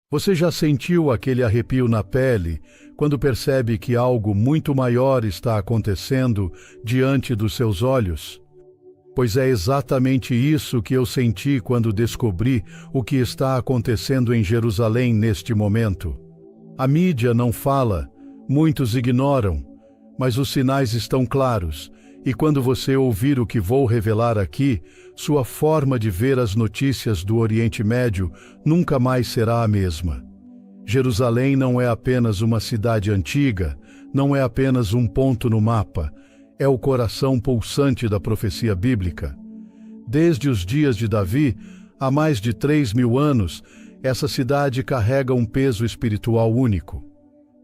Você já sentiu aquele arrepio na pele quando percebe que algo muito maior está acontecendo diante dos seus olhos? Pois é exatamente isso que eu senti quando descobri o que está acontecendo em Jerusalém neste momento. A mídia não fala, muitos ignoram, mas os sinais estão claros, e quando você ouvir o que vou revelar aqui, sua forma de ver as notícias do Oriente Médio nunca mais será a mesma. Jerusalém não é apenas uma cidade antiga, não é apenas um ponto no mapa, é o coração pulsante da profecia bíblica. Desde os dias de Davi, há mais de 3.000 anos, essa cidade carrega um peso espiritual único.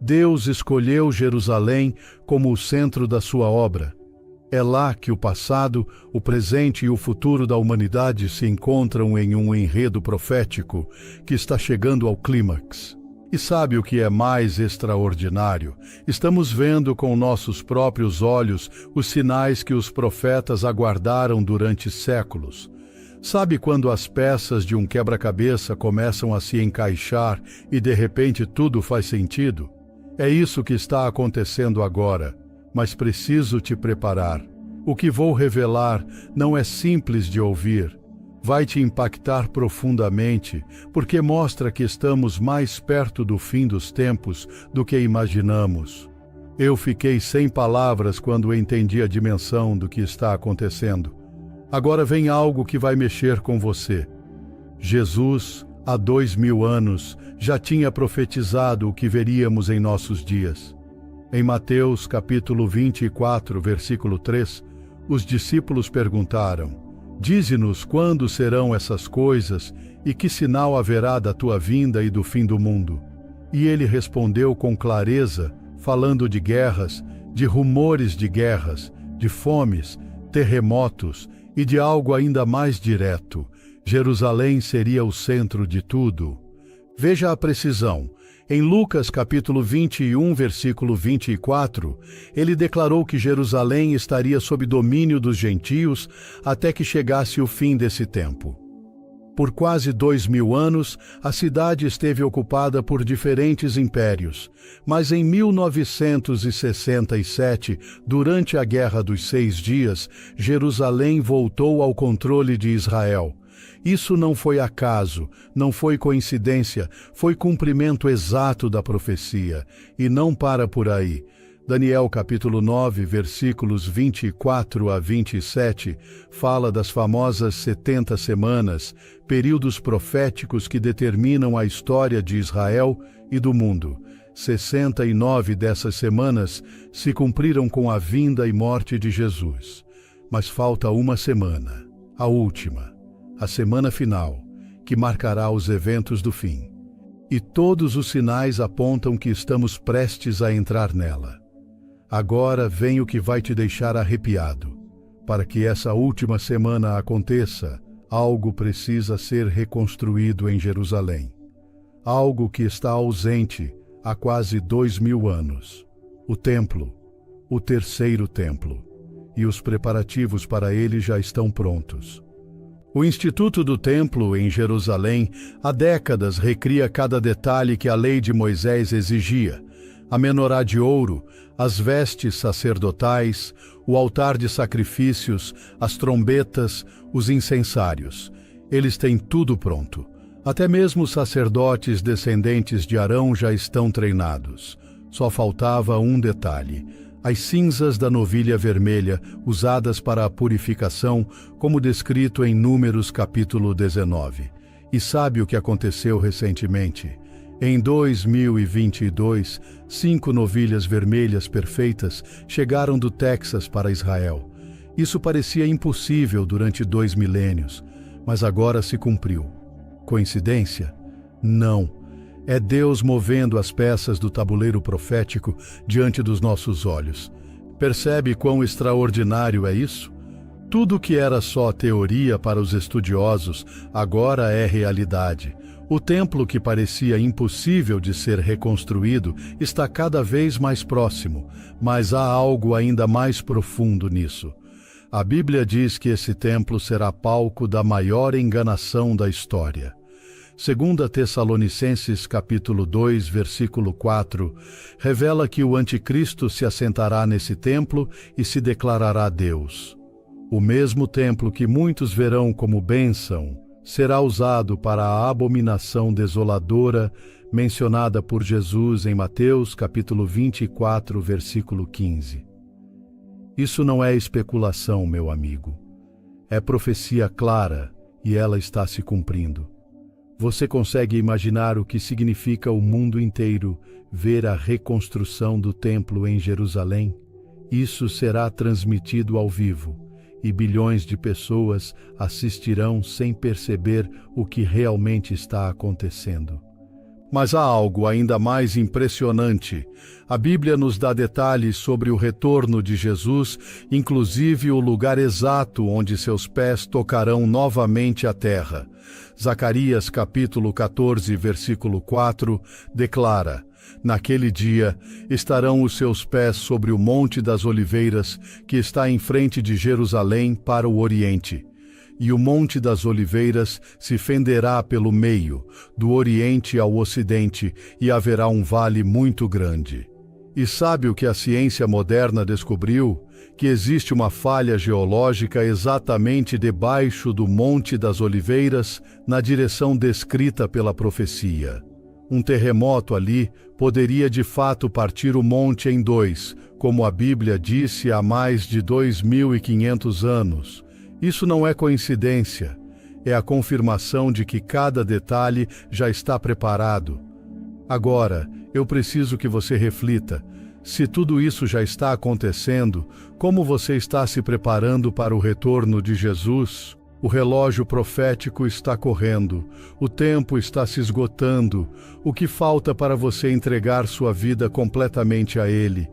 Deus escolheu Jerusalém como o centro da sua obra. É lá que o passado, o presente e o futuro da humanidade se encontram em um enredo profético que está chegando ao clímax. E sabe o que é mais extraordinário? Estamos vendo com nossos próprios olhos os sinais que os profetas aguardaram durante séculos. Sabe quando as peças de um quebra-cabeça começam a se encaixar e de repente tudo faz sentido? É isso que está acontecendo agora, mas preciso te preparar. O que vou revelar não é simples de ouvir. Vai te impactar profundamente, porque mostra que estamos mais perto do fim dos tempos do que imaginamos. Eu fiquei sem palavras quando entendi a dimensão do que está acontecendo. Agora vem algo que vai mexer com você. Jesus, há 2.000 anos, já tinha profetizado o que veríamos em nossos dias. Em Mateus capítulo 24, versículo 3, os discípulos perguntaram: Dize-nos quando serão essas coisas e que sinal haverá da tua vinda e do fim do mundo. E ele respondeu com clareza, falando de guerras, de rumores de guerras, de fomes, terremotos e de algo ainda mais direto. Jerusalém seria o centro de tudo. Veja a precisão. Em Lucas capítulo 21, versículo 24, ele declarou que Jerusalém estaria sob domínio dos gentios até que chegasse o fim desse tempo. Por quase 2.000 anos, a cidade esteve ocupada por diferentes impérios, mas em 1967, durante a Guerra dos 6 Dias, Jerusalém voltou ao controle de Israel. Isso não foi acaso, não foi coincidência, foi cumprimento exato da profecia, e não para por aí. Daniel capítulo 9, versículos 24 a 27, fala das famosas 70 semanas, períodos proféticos que determinam a história de Israel e do mundo. 69 dessas semanas se cumpriram com a vinda e morte de Jesus. Mas falta uma semana, a última, a semana final, que marcará os eventos do fim. E todos os sinais apontam que estamos prestes a entrar nela. Agora vem o que vai te deixar arrepiado. Para que essa última semana aconteça, algo precisa ser reconstruído em Jerusalém. Algo que está ausente há quase 2.000 anos. O templo, o terceiro templo. E os preparativos para ele já estão prontos. O Instituto do Templo, em Jerusalém, há décadas recria cada detalhe que a lei de Moisés exigia. A menorá de ouro, as vestes sacerdotais, o altar de sacrifícios, as trombetas, os incensários. Eles têm tudo pronto. Até mesmo os sacerdotes descendentes de Arão já estão treinados. Só faltava um detalhe: as cinzas da novilha vermelha, usadas para a purificação, como descrito em Números capítulo 19. E sabe o que aconteceu recentemente? Em 2022, 5 novilhas vermelhas perfeitas chegaram do Texas para Israel. Isso parecia impossível durante 2 milênios, mas agora se cumpriu. Coincidência? Não. É Deus movendo as peças do tabuleiro profético diante dos nossos olhos. Percebe quão extraordinário é isso? Tudo que era só teoria para os estudiosos agora é realidade. O templo que parecia impossível de ser reconstruído está cada vez mais próximo, mas há algo ainda mais profundo nisso. A Bíblia diz que esse templo será palco da maior enganação da história. 2 Tessalonicenses capítulo 2, versículo 4, revela que o anticristo se assentará nesse templo e se declarará Deus. O mesmo templo que muitos verão como bênção será usado para a abominação desoladora mencionada por Jesus em Mateus capítulo 24, versículo 15. Isso não é especulação, meu amigo. É profecia clara e ela está se cumprindo. Você consegue imaginar o que significa o mundo inteiro ver a reconstrução do templo em Jerusalém? Isso será transmitido ao vivo e bilhões de pessoas assistirão sem perceber o que realmente está acontecendo. Mas há algo ainda mais impressionante. A Bíblia nos dá detalhes sobre o retorno de Jesus, inclusive o lugar exato onde seus pés tocarão novamente a terra. Zacarias capítulo 14, versículo 4, declara: Naquele dia estarão os seus pés sobre o Monte das Oliveiras, que está em frente de Jerusalém para o Oriente. E o Monte das Oliveiras se fenderá pelo meio, do Oriente ao Ocidente, e haverá um vale muito grande. E sabe o que a ciência moderna descobriu? Que existe uma falha geológica exatamente debaixo do Monte das Oliveiras, na direção descrita pela profecia. Um terremoto ali poderia de fato partir o monte em dois, como a Bíblia disse há mais de 2.500 anos. Isso não é coincidência, é a confirmação de que cada detalhe já está preparado. Agora, eu preciso que você reflita. Se tudo isso já está acontecendo, como você está se preparando para o retorno de Jesus? O relógio profético está correndo, o tempo está se esgotando. O que falta para você entregar sua vida completamente a Ele?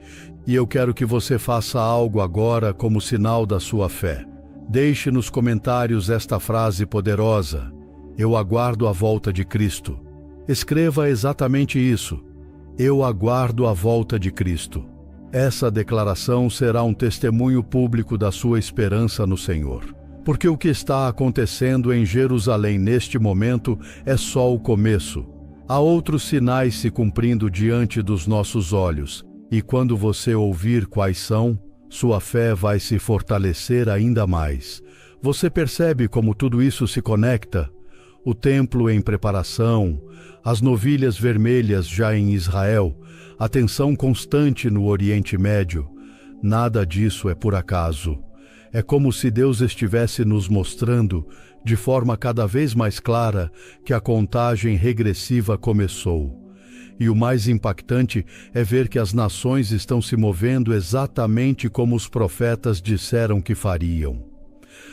E eu quero que você faça algo agora como sinal da sua fé. Deixe nos comentários esta frase poderosa: Eu aguardo a volta de Cristo. Escreva exatamente isso: Eu aguardo a volta de Cristo. Essa declaração será um testemunho público da sua esperança no Senhor. Porque o que está acontecendo em Jerusalém neste momento é só o começo. Há outros sinais se cumprindo diante dos nossos olhos, e quando você ouvir quais são, sua fé vai se fortalecer ainda mais. Você percebe como tudo isso se conecta? O templo em preparação, as novilhas vermelhas já em Israel, a tensão constante no Oriente Médio. Nada disso é por acaso. É como se Deus estivesse nos mostrando, de forma cada vez mais clara, que a contagem regressiva começou. E o mais impactante é ver que as nações estão se movendo exatamente como os profetas disseram que fariam.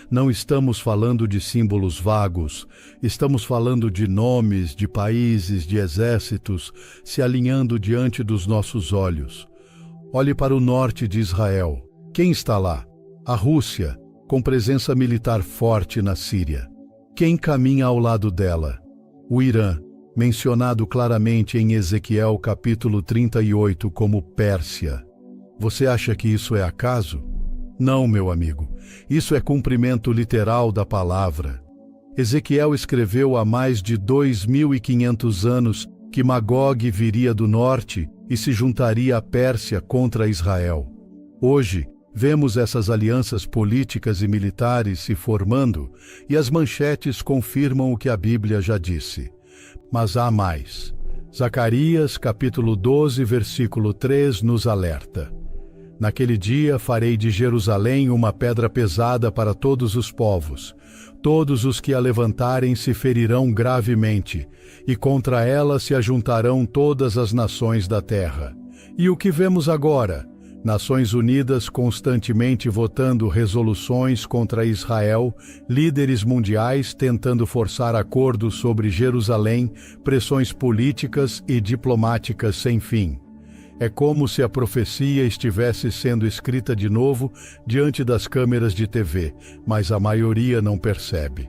Não estamos falando de símbolos vagos, estamos falando de nomes, de países, de exércitos se alinhando diante dos nossos olhos. Olhe para o norte de Israel. Quem está lá? A Rússia, com presença militar forte na Síria. Quem caminha ao lado dela? O Irã, mencionado claramente em Ezequiel capítulo 38 como Pérsia. Você acha que isso é acaso? Não, meu amigo. Isso é cumprimento literal da palavra. Ezequiel escreveu há mais de 2.500 anos que Magog viria do norte e se juntaria à Pérsia contra Israel. Hoje, vemos essas alianças políticas e militares se formando e as manchetes confirmam o que a Bíblia já disse. Mas há mais. Zacarias, capítulo 12, versículo 3, nos alerta. Naquele dia farei de Jerusalém uma pedra pesada para todos os povos. Todos os que a levantarem se ferirão gravemente, e contra ela se ajuntarão todas as nações da terra. E o que vemos agora? Nações Unidas constantemente votando resoluções contra Israel, líderes mundiais tentando forçar acordos sobre Jerusalém, pressões políticas e diplomáticas sem fim. É como se a profecia estivesse sendo escrita de novo diante das câmeras de TV, mas a maioria não percebe.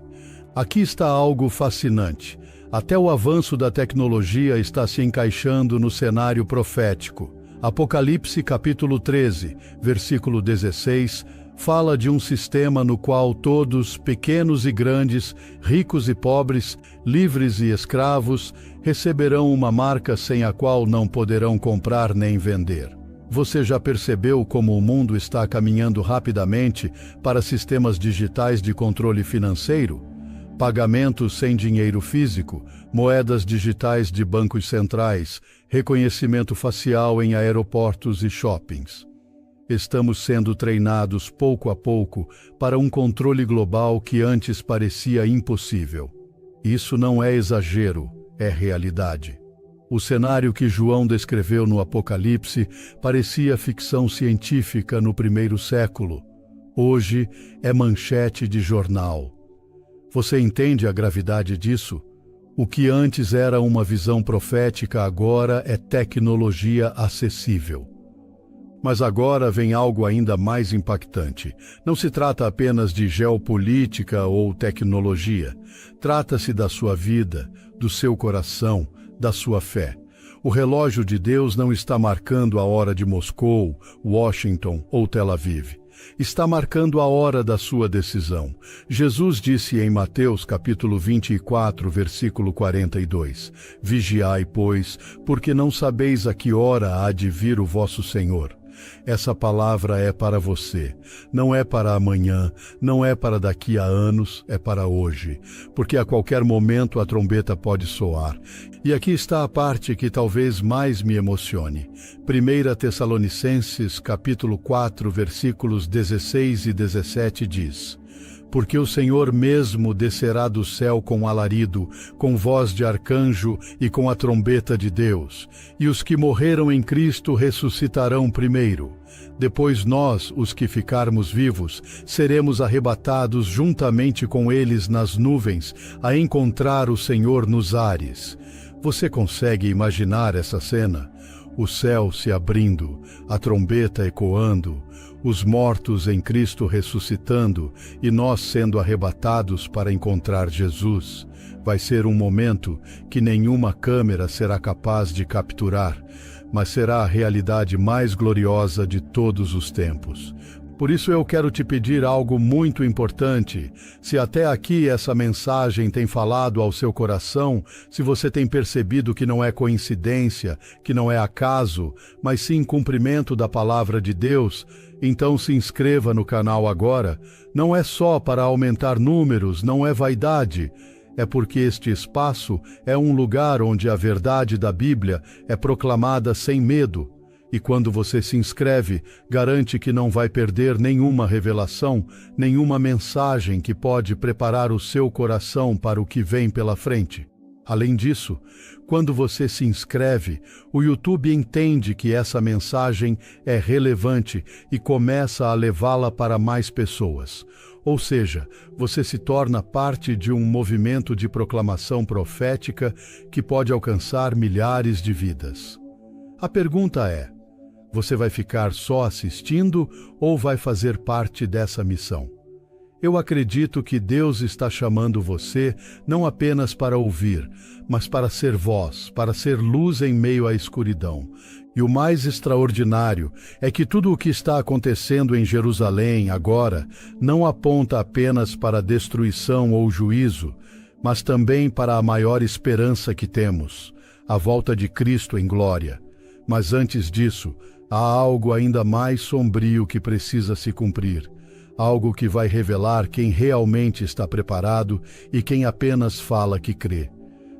Aqui está algo fascinante. Até o avanço da tecnologia está se encaixando no cenário profético. Apocalipse capítulo 13, versículo 16, Fala de um sistema no qual todos, pequenos e grandes, ricos e pobres, livres e escravos, receberão uma marca sem a qual não poderão comprar nem vender. Você já percebeu como o mundo está caminhando rapidamente para sistemas digitais de controle financeiro? Pagamentos sem dinheiro físico, moedas digitais de bancos centrais, reconhecimento facial em aeroportos e shoppings. Estamos sendo treinados pouco a pouco para um controle global que antes parecia impossível. Isso não é exagero, é realidade. O cenário que João descreveu no Apocalipse parecia ficção científica no primeiro século. Hoje é manchete de jornal. Você entende a gravidade disso? O que antes era uma visão profética agora é tecnologia acessível. Mas agora vem algo ainda mais impactante. Não se trata apenas de geopolítica ou tecnologia. Trata-se da sua vida, do seu coração, da sua fé. O relógio de Deus não está marcando a hora de Moscou, Washington ou Tel Aviv. Está marcando a hora da sua decisão. Jesus disse em Mateus capítulo 24, versículo 42, Vigiai, pois, porque não sabeis a que hora há de vir o vosso Senhor. Essa palavra é para você, não é para amanhã, não é para daqui a anos, é para hoje, porque a qualquer momento a trombeta pode soar. E aqui está a parte que talvez mais me emocione. 1 Tessalonicenses, capítulo 4, versículos 16 e 17 diz: Porque o Senhor mesmo descerá do céu com alarido, com voz de arcanjo e com a trombeta de Deus, e os que morreram em Cristo ressuscitarão primeiro. Depois nós, os que ficarmos vivos, seremos arrebatados juntamente com eles nas nuvens, a encontrar o Senhor nos ares. Você consegue imaginar essa cena? O céu se abrindo, a trombeta ecoando, os mortos em Cristo ressuscitando e nós sendo arrebatados para encontrar Jesus. Vai ser um momento que nenhuma câmera será capaz de capturar, mas será a realidade mais gloriosa de todos os tempos. Por isso eu quero te pedir algo muito importante. Se até aqui essa mensagem tem falado ao seu coração, se você tem percebido que não é coincidência, que não é acaso, mas sim cumprimento da palavra de Deus, então se inscreva no canal agora. Não é só para aumentar números, não é vaidade. É porque este espaço é um lugar onde a verdade da Bíblia é proclamada sem medo. E quando você se inscreve, garante que não vai perder nenhuma revelação, nenhuma mensagem que pode preparar o seu coração para o que vem pela frente. Além disso, quando você se inscreve, o YouTube entende que essa mensagem é relevante e começa a levá-la para mais pessoas. Ou seja, você se torna parte de um movimento de proclamação profética que pode alcançar milhares de vidas. A pergunta é: você vai ficar só assistindo ou vai fazer parte dessa missão? Eu acredito que Deus está chamando você não apenas para ouvir, mas para ser voz, para ser luz em meio à escuridão. E o mais extraordinário é que tudo o que está acontecendo em Jerusalém agora não aponta apenas para destruição ou juízo, mas também para a maior esperança que temos, a volta de Cristo em glória. Mas antes disso, há algo ainda mais sombrio que precisa se cumprir, algo que vai revelar quem realmente está preparado e quem apenas fala que crê.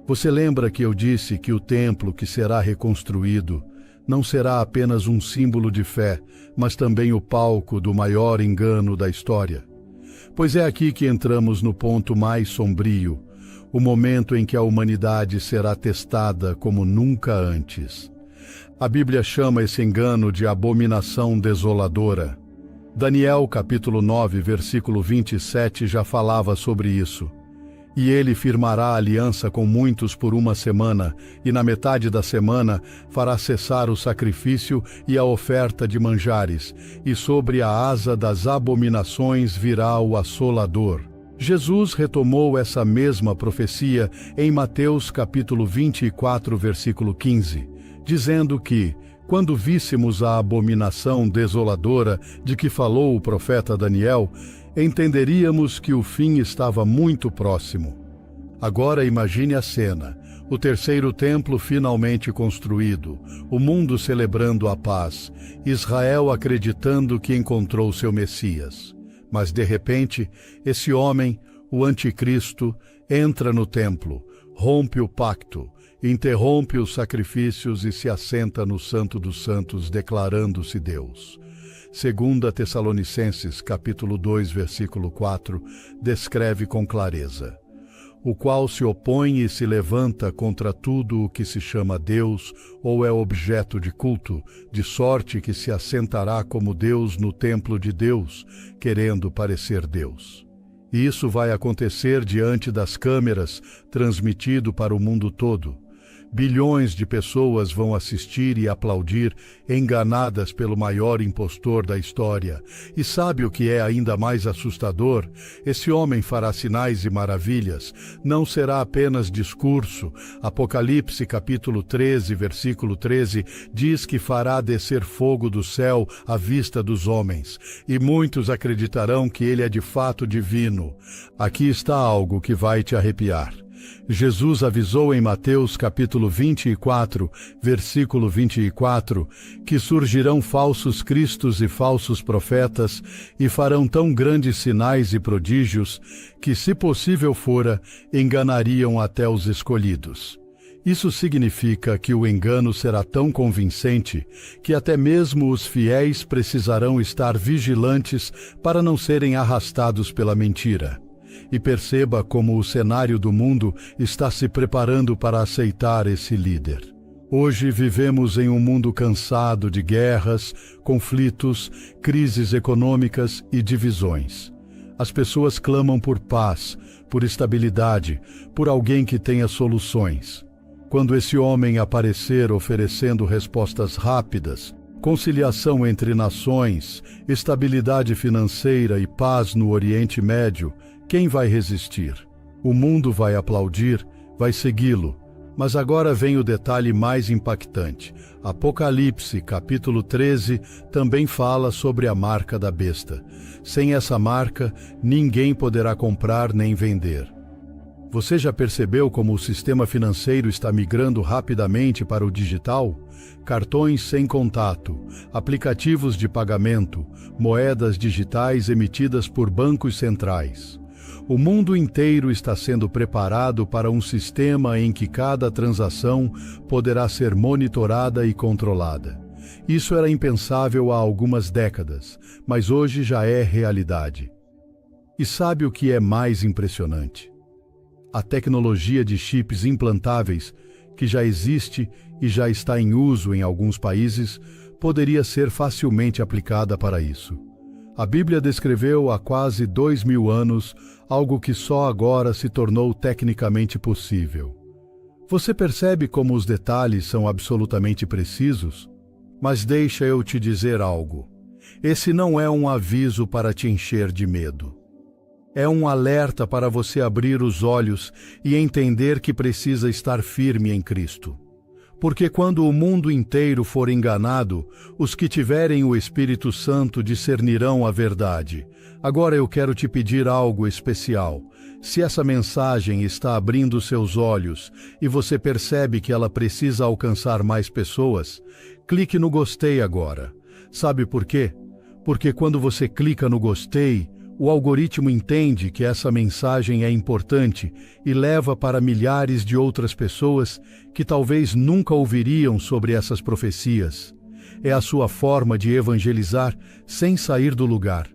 Você lembra que eu disse que o templo que será reconstruído não será apenas um símbolo de fé, mas também o palco do maior engano da história? Pois é aqui que entramos no ponto mais sombrio, o momento em que a humanidade será testada como nunca antes. A Bíblia chama esse engano de abominação desoladora. Daniel capítulo 9, versículo 27 já falava sobre isso. E ele firmará aliança com muitos por uma semana, e na metade da semana fará cessar o sacrifício e a oferta de manjares, e sobre a asa das abominações virá o assolador. Jesus retomou essa mesma profecia em Mateus capítulo 24, versículo 15, dizendo que, Quando víssemos a abominação desoladora de que falou o profeta Daniel, entenderíamos que o fim estava muito próximo. Agora imagine a cena: o terceiro templo finalmente construído, o mundo celebrando a paz, Israel acreditando que encontrou seu Messias. Mas de repente, esse homem, o anticristo, entra no templo, rompe o pacto, interrompe os sacrifícios e se assenta no Santo dos Santos, declarando-se Deus. 2 Tessalonicenses, capítulo 2, versículo 4, descreve com clareza: o qual se opõe e se levanta contra tudo o que se chama Deus ou é objeto de culto, de sorte que se assentará como Deus no templo de Deus, querendo parecer Deus. E isso vai acontecer diante das câmeras, transmitido para o mundo todo. Bilhões de pessoas vão assistir e aplaudir, enganadas pelo maior impostor da história. E sabe o que é ainda mais assustador? Esse homem fará sinais e maravilhas. Não será apenas discurso. Apocalipse capítulo 13, versículo 13, diz que fará descer fogo do céu à vista dos homens. E muitos acreditarão que ele é de fato divino. Aqui está algo que vai te arrepiar. Jesus avisou em Mateus capítulo 24, versículo 24, que surgirão falsos cristos e falsos profetas e farão tão grandes sinais e prodígios que, se possível fora, enganariam até os escolhidos. Isso significa que o engano será tão convincente que até mesmo os fiéis precisarão estar vigilantes para não serem arrastados pela mentira. E perceba como o cenário do mundo está se preparando para aceitar esse líder. Hoje vivemos em um mundo cansado de guerras, conflitos, crises econômicas e divisões. As pessoas clamam por paz, por estabilidade, por alguém que tenha soluções. Quando esse homem aparecer oferecendo respostas rápidas, conciliação entre nações, estabilidade financeira e paz no Oriente Médio, quem vai resistir? O mundo vai aplaudir, vai segui-lo. Mas agora vem o detalhe mais impactante. Apocalipse, capítulo 13, também fala sobre a marca da besta. Sem essa marca, ninguém poderá comprar nem vender. Você já percebeu como o sistema financeiro está migrando rapidamente para o digital? Cartões sem contato, aplicativos de pagamento, moedas digitais emitidas por bancos centrais. O mundo inteiro está sendo preparado para um sistema em que cada transação poderá ser monitorada e controlada. Isso era impensável há algumas décadas, mas hoje já é realidade. E sabe o que é mais impressionante? A tecnologia de chips implantáveis, que já existe e já está em uso em alguns países, poderia ser facilmente aplicada para isso. A Bíblia descreveu há quase 2000 anos algo que só agora se tornou tecnicamente possível. Você percebe como os detalhes são absolutamente precisos? Mas deixa eu te dizer algo. Esse não é um aviso para te encher de medo. É um alerta para você abrir os olhos e entender que precisa estar firme em Cristo. Porque quando o mundo inteiro for enganado, os que tiverem o Espírito Santo discernirão a verdade. Agora eu quero te pedir algo especial. Se essa mensagem está abrindo seus olhos e você percebe que ela precisa alcançar mais pessoas, clique no gostei agora. Sabe por quê? Porque quando você clica no gostei, o algoritmo entende que essa mensagem é importante e leva para milhares de outras pessoas que talvez nunca ouviriam sobre essas profecias. É a sua forma de evangelizar sem sair do lugar.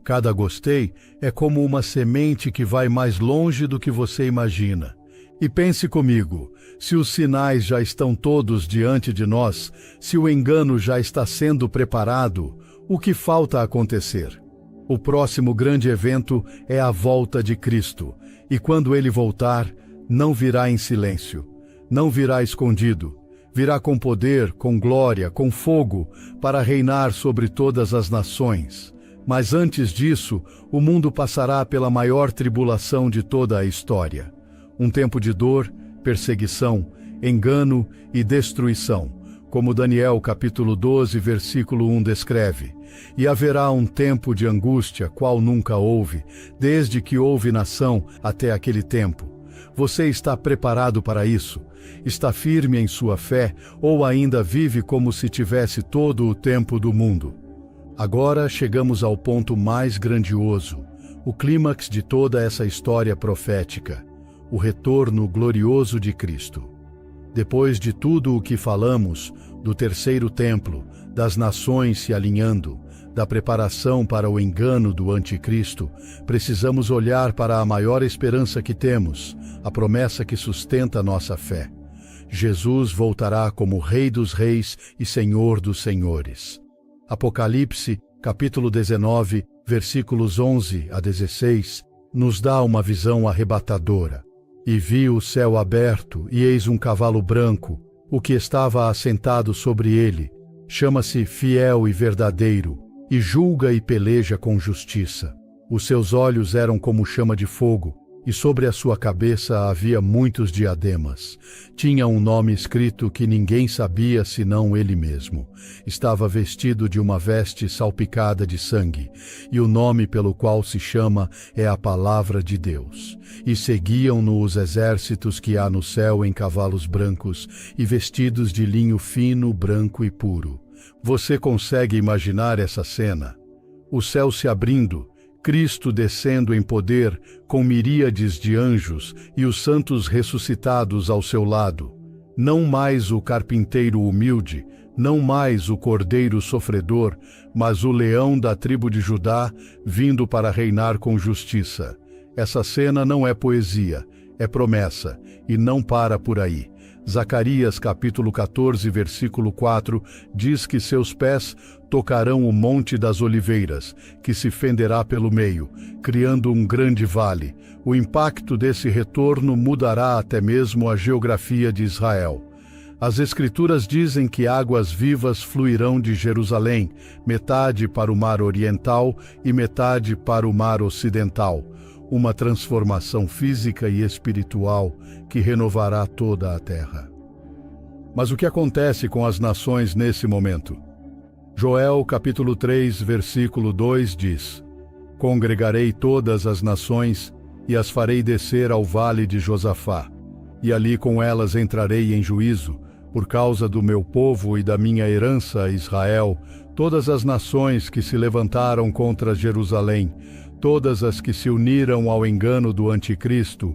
Cada gostei é como uma semente que vai mais longe do que você imagina. E pense comigo, se os sinais já estão todos diante de nós, se o engano já está sendo preparado, o que falta acontecer? O próximo grande evento é a volta de Cristo, e quando ele voltar, não virá em silêncio, não virá escondido, virá com poder, com glória, com fogo, para reinar sobre todas as nações. Mas antes disso, o mundo passará pela maior tribulação de toda a história. Um tempo de dor, perseguição, engano e destruição, como Daniel capítulo 12, versículo 1 descreve. E haverá um tempo de angústia, qual nunca houve, desde que houve nação até aquele tempo. Você está preparado para isso? Está firme em sua fé ou ainda vive como se tivesse todo o tempo do mundo? Agora chegamos ao ponto mais grandioso, o clímax de toda essa história profética, o retorno glorioso de Cristo. Depois de tudo o que falamos, do terceiro templo, das nações se alinhando, da preparação para o engano do anticristo, precisamos olhar para a maior esperança que temos, a promessa que sustenta nossa fé. Jesus voltará como Rei dos Reis e Senhor dos Senhores. Apocalipse, capítulo 19, versículos 11 a 16, nos dá uma visão arrebatadora. E vi o céu aberto, e eis um cavalo branco, o que estava assentado sobre ele. Chama-se Fiel e Verdadeiro, e julga e peleja com justiça. Os seus olhos eram como chama de fogo, e sobre a sua cabeça havia muitos diademas. Tinha um nome escrito que ninguém sabia senão ele mesmo. Estava vestido de uma veste salpicada de sangue, e o nome pelo qual se chama é a Palavra de Deus. E seguiam-no os exércitos que há no céu em cavalos brancos e vestidos de linho fino, branco e puro. Você consegue imaginar essa cena? O céu se abrindo, Cristo descendo em poder com miríades de anjos e os santos ressuscitados ao seu lado. Não mais o carpinteiro humilde, não mais o cordeiro sofredor, mas o leão da tribo de Judá vindo para reinar com justiça. Essa cena não é poesia, é promessa, e não para por aí. Zacarias capítulo 14, versículo 4, diz que seus pés tocarão o Monte das Oliveiras, que se fenderá pelo meio, criando um grande vale. O impacto desse retorno mudará até mesmo a geografia de Israel. As Escrituras dizem que águas vivas fluirão de Jerusalém, metade para o mar oriental e metade para o mar ocidental. Uma transformação física e espiritual que renovará toda a terra. Mas o que acontece com as nações nesse momento? Joel capítulo 3, versículo 2 diz: Congregarei todas as nações e as farei descer ao vale de Josafá, e ali com elas entrarei em juízo, por causa do meu povo e da minha herança Israel, todas as nações que se levantaram contra Jerusalém, todas as que se uniram ao engano do anticristo,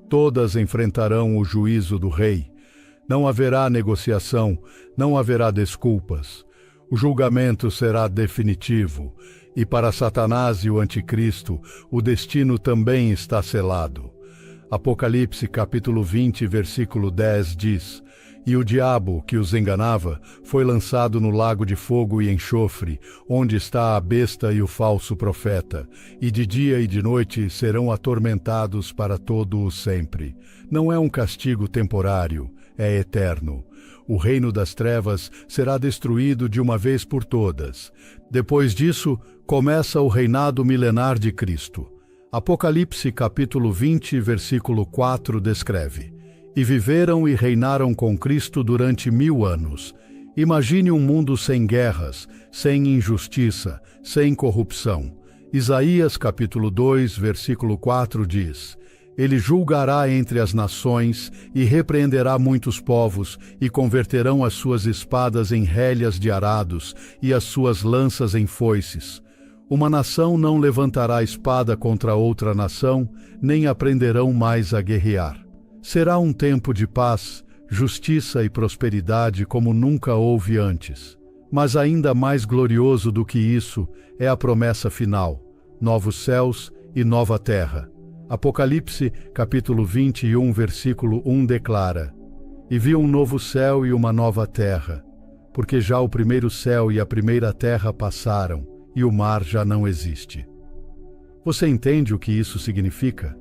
todas enfrentarão o juízo do rei. Não haverá negociação, não haverá desculpas. O julgamento será definitivo, e para Satanás e o anticristo, o destino também está selado. Apocalipse capítulo 20, versículo 10 diz: E o diabo, que os enganava, foi lançado no lago de fogo e enxofre, onde está a besta e o falso profeta, e de dia e de noite serão atormentados para todo o sempre. Não é um castigo temporário, é eterno. O reino das trevas será destruído de uma vez por todas. Depois disso, começa o reinado milenar de Cristo. Apocalipse capítulo 20, versículo 4 descreve: E viveram e reinaram com Cristo durante 1000 anos. Imagine um mundo sem guerras, sem injustiça, sem corrupção. Isaías capítulo 2, versículo 4 diz: Ele julgará entre as nações e repreenderá muitos povos, e converterão as suas espadas em relhas de arados e as suas lanças em foices. Uma nação não levantará espada contra outra nação, nem aprenderão mais a guerrear. Será um tempo de paz, justiça e prosperidade como nunca houve antes. Mas ainda mais glorioso do que isso é a promessa final: novos céus e nova terra. Apocalipse, capítulo 21, versículo 1 declara: E vi um novo céu e uma nova terra, porque já o primeiro céu e a primeira terra passaram, e o mar já não existe. Você entende o que isso significa?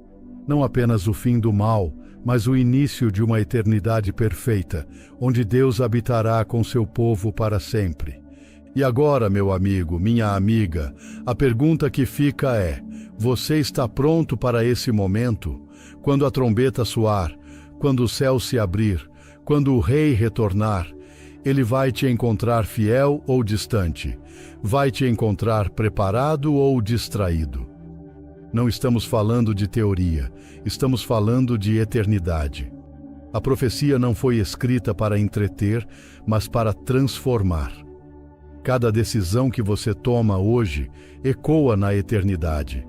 Não apenas o fim do mal, mas o início de uma eternidade perfeita, onde Deus habitará com seu povo para sempre. E agora, meu amigo, minha amiga, a pergunta que fica é: você está pronto para esse momento? Quando a trombeta soar, quando o céu se abrir, quando o Rei retornar, Ele vai te encontrar fiel ou distante, vai te encontrar preparado ou distraído. Não estamos falando de teoria, estamos falando de eternidade. A profecia não foi escrita para entreter, mas para transformar. Cada decisão que você toma hoje ecoa na eternidade.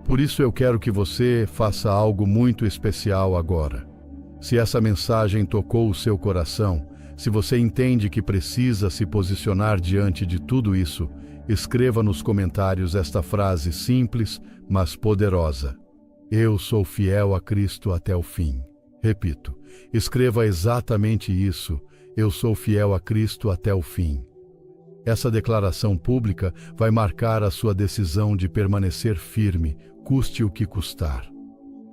Por isso eu quero que você faça algo muito especial agora. Se essa mensagem tocou o seu coração, se você entende que precisa se posicionar diante de tudo isso, escreva nos comentários esta frase simples, mas poderosa: eu sou fiel a Cristo até o fim. Repito, escreva exatamente isso: eu sou fiel a Cristo até o fim. Essa declaração pública vai marcar a sua decisão de permanecer firme, custe o que custar.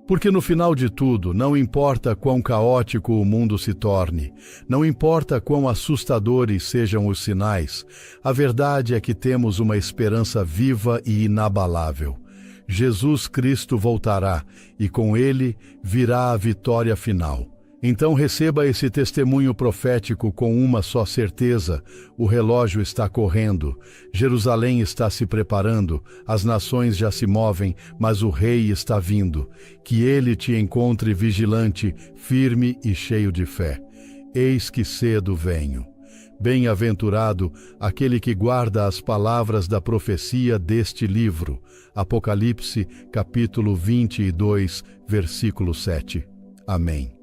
Porque no final de tudo, não importa quão caótico o mundo se torne, não importa quão assustadores sejam os sinais, a verdade é que temos uma esperança viva e inabalável. Jesus Cristo voltará e com ele virá a vitória final. Então receba esse testemunho profético com uma só certeza: o relógio está correndo, Jerusalém está se preparando, as nações já se movem, mas o Rei está vindo. Que ele te encontre vigilante, firme e cheio de fé. Eis que cedo venho. Bem-aventurado aquele que guarda as palavras da profecia deste livro. Apocalipse, capítulo 22, versículo 7. Amém.